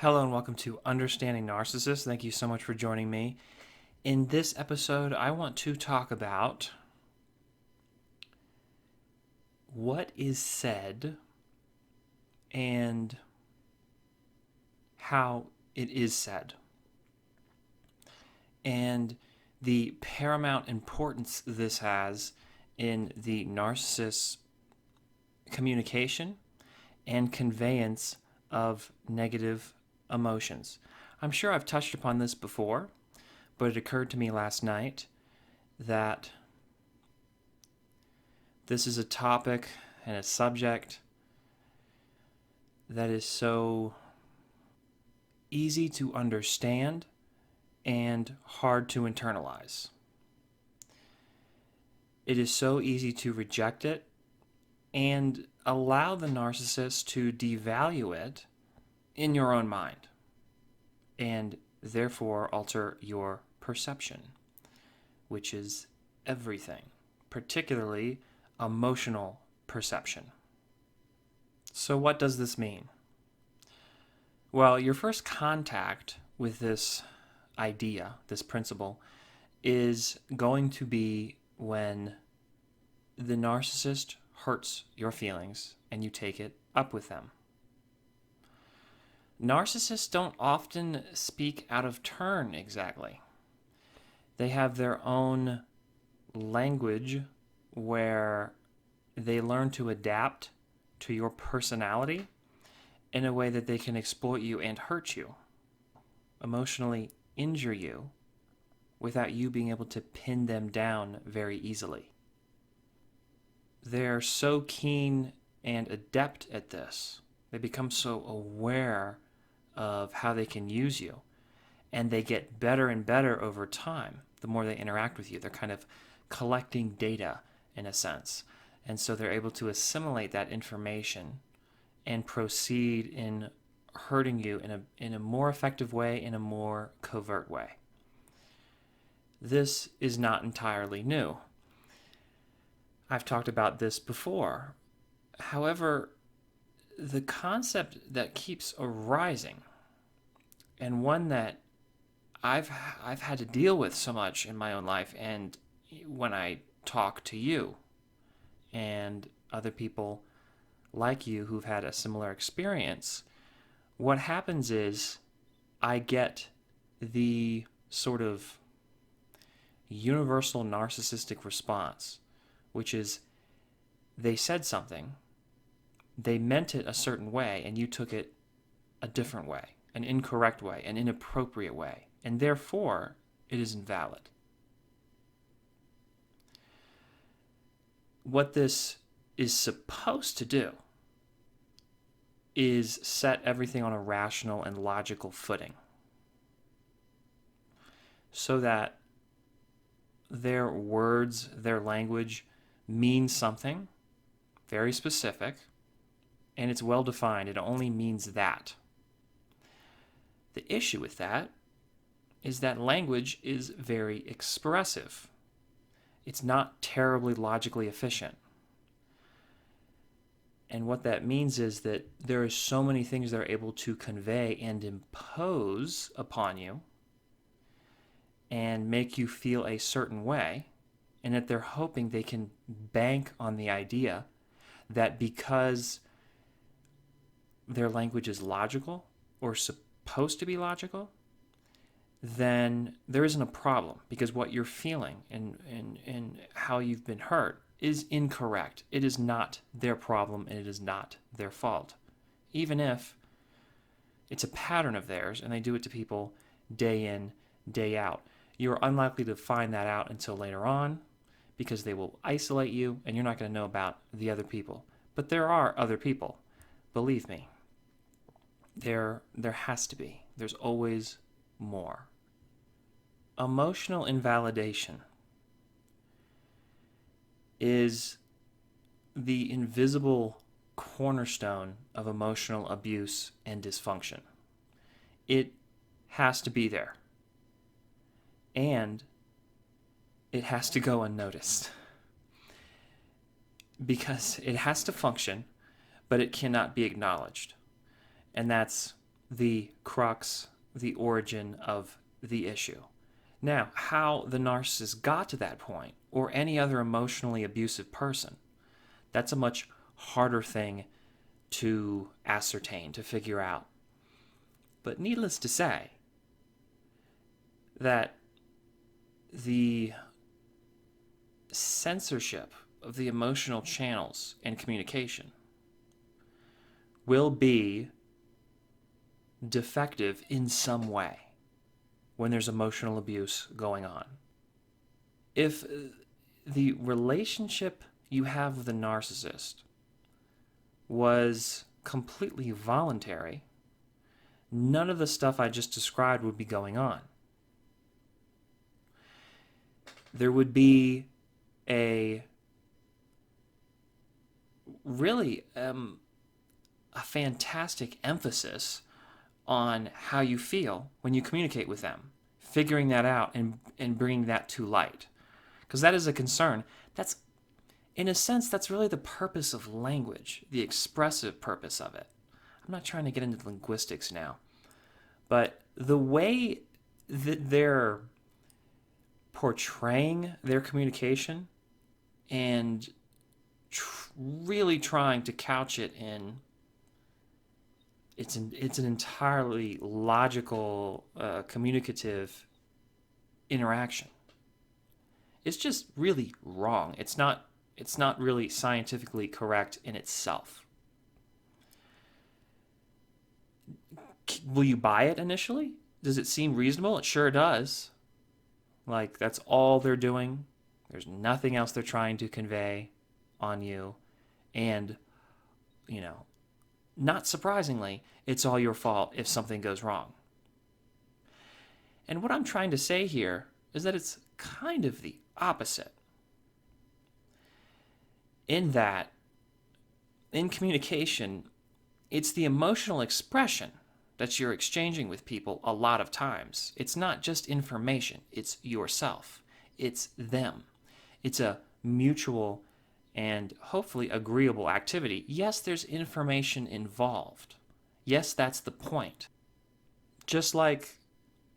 Hello and welcome to Understanding Narcissists. Thank you so much for joining me. In this episode, I want to talk about what is said and how it is said, and the paramount importance this has in the narcissist's communication and conveyance of negative emotions. I'm sure I've touched upon this before, but it occurred to me last night that this is a topic and a subject that is so easy to understand and hard to internalize. It is so easy to reject it and allow the narcissist to devalue it in your own mind and therefore alter your perception, which is everything, particularly emotional perception. So, what does this mean? Well, your first contact with this idea, this principle, is going to be when the narcissist hurts your feelings and you take it up with them. Narcissists don't often speak out of turn exactly. They have their own language where they learn to adapt to your personality in a way that they can exploit you and hurt you, emotionally injure you, without you being able to pin them down very easily. They're so keen and adept at this. They become so aware of how they can use you, and they get better and better over time the more they interact with you. They're kind of collecting data in a sense, and so they're able to assimilate that information and proceed in hurting you in a more effective way, in a more covert way. This is not entirely new. I've talked about this before. However, the concept that keeps arising, and one that I've had to deal with so much in my own life, and when I talk to you and other people like you who've had a similar experience, what happens is I get the sort of universal narcissistic response, which is they said something, they meant it a certain way, and you took it a different way, an incorrect way, an inappropriate way, and therefore it is invalid. What this is supposed to do is set everything on a rational and logical footing so that their words, their language means something very specific, and it's well defined. It only means that. The issue with that is that language is very expressive. It's not terribly logically efficient. And what that means is that there are so many things they're able to convey and impose upon you and make you feel a certain way, and that they're hoping they can bank on the idea that because their language is logical or supposed to be logical, then there isn't a problem, because what you're feeling and how you've been hurt is incorrect. It is not their problem, and it is not their fault. Even if it's a pattern of theirs and they do it to people day in, day out. You're unlikely to find that out until later on, because they will isolate you and you're not going to know about the other people. But there are other people. Believe me. There has to be. There's always more. Emotional invalidation is the invisible cornerstone of emotional abuse and dysfunction. It has to be there. And it has to go unnoticed. Because it has to function, but it cannot be acknowledged. And that's the crux, the origin of the issue. Now, how the narcissist got to that point, or any other emotionally abusive person, that's a much harder thing to ascertain, to figure out. But needless to say, that the censorship of the emotional channels and communication will be defective in some way when there's emotional abuse going on. If the relationship you have with a narcissist was completely voluntary, none of the stuff I just described would be going on. There would be a really a fantastic emphasis on how you feel when you communicate with them, figuring that out and bringing that to light. Because that is a concern. That's, in a sense, that's really the purpose of language, the expressive purpose of it. I'm not trying to get into linguistics now, but the way that they're portraying their communication and really trying to couch it in it's an entirely logical, communicative interaction. It's just really wrong. It's not really scientifically correct in itself. Will you buy it initially? Does it seem reasonable? It sure does. Like, that's all they're doing. There's nothing else they're trying to convey on you. And, not surprisingly, it's all your fault if something goes wrong. And what I'm trying to say here is that it's kind of the opposite. In that, in communication, it's the emotional expression that you're exchanging with people a lot of times. It's not just information, it's yourself. It's them. It's a mutual and hopefully agreeable activity. Yes, there's information involved. Yes, that's the point. Just like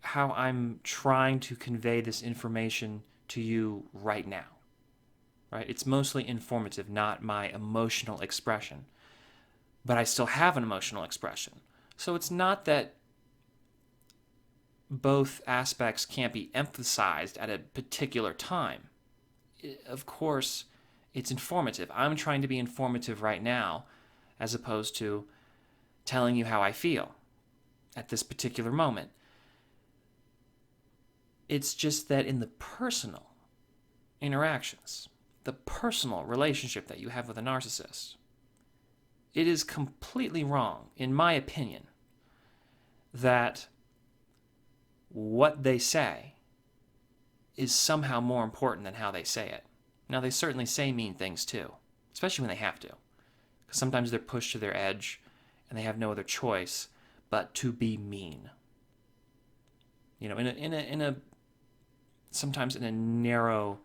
how I'm trying to convey this information to you right now. Right? It's mostly informative, not my emotional expression. But I still have an emotional expression. So it's not that both aspects can't be emphasized at a particular time. Of course, it's informative. I'm trying to be informative right now, as opposed to telling you how I feel at this particular moment. It's just that in the personal interactions, the personal relationship that you have with a narcissist, it is completely wrong, in my opinion, that what they say is somehow more important than how they say it. Now, they certainly say mean things too, especially when they have to. Because sometimes they're pushed to their edge and they have no other choice but to be mean. Sometimes in a narrow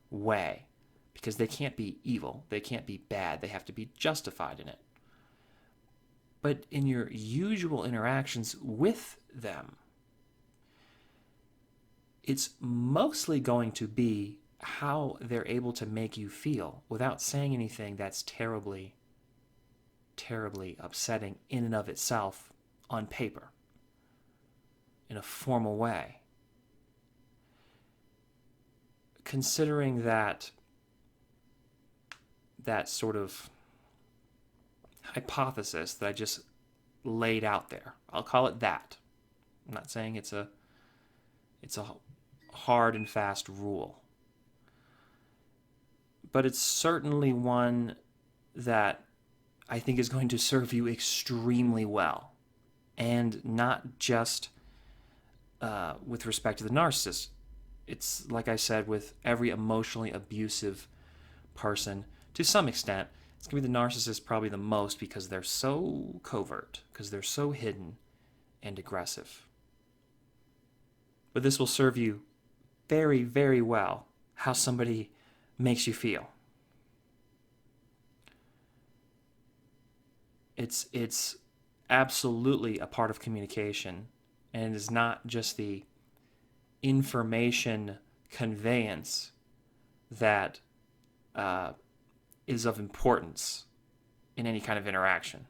way, because they can't be evil, they can't be bad, they have to be justified in it. But in your usual interactions with them, it's mostly going to be how they're able to make you feel without saying anything that's terribly, terribly upsetting in and of itself on paper, in a formal way. Considering that sort of hypothesis that I just laid out there, I'll call it that. I'm not saying it's a hard and fast rule. But it's certainly one that I think is going to serve you extremely well. And not just with respect to the narcissist. It's, like I said, with every emotionally abusive person, to some extent. It's going to be the narcissist probably the most, because they're so covert, because they're so hidden and aggressive. But this will serve you very, very well, how somebody makes you feel. It's absolutely a part of communication, and it is not just the information conveyance that is of importance in any kind of interaction.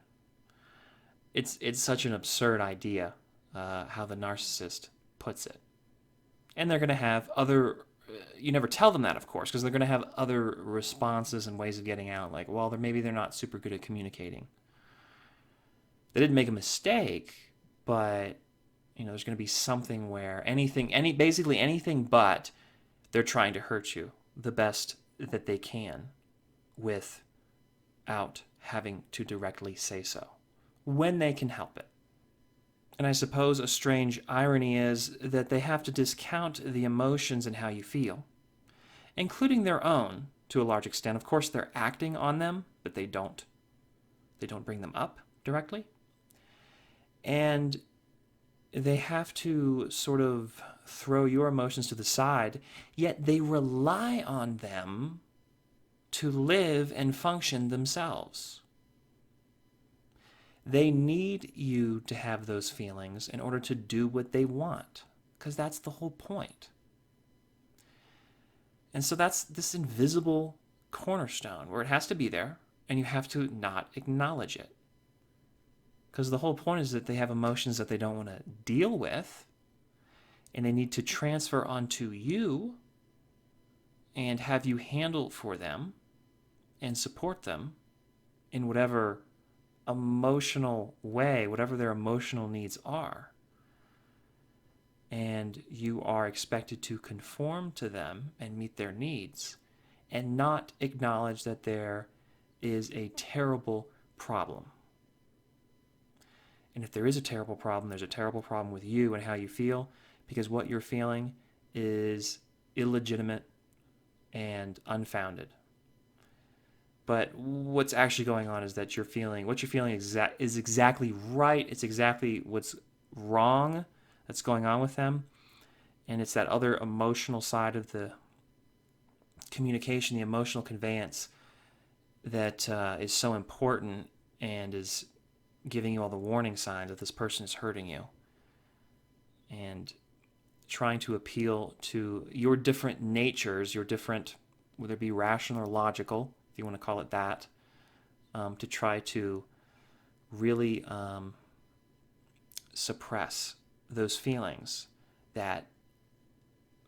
It's such an absurd idea how the narcissist puts it. And they're going to have other, you never tell them that, of course, because they're going to have other responses and ways of getting out. Like, well, maybe they're not super good at communicating. They didn't make a mistake, but there's going to be something where basically anything but they're trying to hurt you the best that they can without having to directly say so, when they can help it. And I suppose a strange irony is that they have to discount the emotions and how you feel, including their own to a large extent. Of course, they're acting on them, but they don't bring them up directly. And they have to sort of throw your emotions to the side, yet they rely on them to live and function themselves. They need you to have those feelings in order to do what they want, because that's the whole point. And so that's this invisible cornerstone where it has to be there, and you have to not acknowledge it. Because the whole point is that they have emotions that they don't want to deal with, and they need to transfer onto you and have you handle for them and support them in whatever emotional way, whatever their emotional needs are. And you are expected to conform to them and meet their needs and not acknowledge that there is a terrible problem. And if there is a terrible problem, there's a terrible problem with you and how you feel, because what you're feeling is illegitimate and unfounded. But what's actually going on is that what you're feeling is exactly right. It's exactly what's wrong that's going on with them. And it's that other emotional side of the communication, the emotional conveyance, that is so important and is giving you all the warning signs that this person is hurting you. And trying to appeal to your different natures, your different, whether it be rational or logical, if you want to call it that, to try to really suppress those feelings that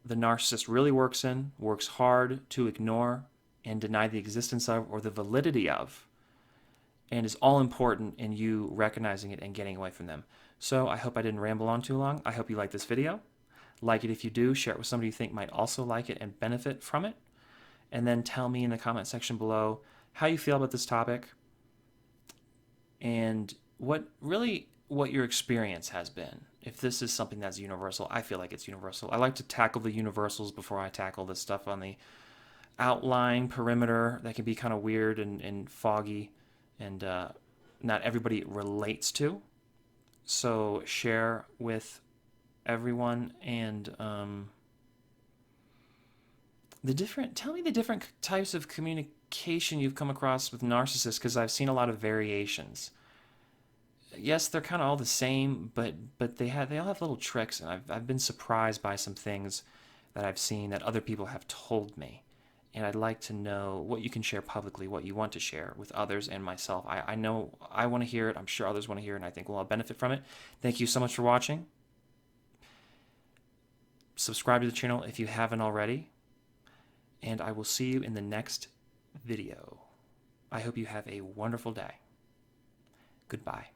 the narcissist really works hard to ignore and deny the existence of or the validity of, and is all important in you recognizing it and getting away from them. So I hope I didn't ramble on too long. I hope you like this video. Like it if you do. Share it with somebody you think might also like it and benefit from it. And then tell me in the comment section below how you feel about this topic and what your experience has been. If this is something that's universal, I feel like it's universal. I like to tackle the universals before I tackle this stuff on the outline perimeter that can be kind of weird and foggy and not everybody relates to. So share with everyone and tell me the different types of communication you've come across with narcissists, because I've seen a lot of variations. Yes, they're kind of all the same, but they all have little tricks, and I've been surprised by some things that I've seen that other people have told me. And I'd like to know what you can share publicly, what you want to share with others and myself. I know I want to hear it. I'm sure others want to hear it, and I think we'll all benefit from it. Thank you so much for watching. Subscribe to the channel if you haven't already. And I will see you in the next video. I hope you have a wonderful day. Goodbye.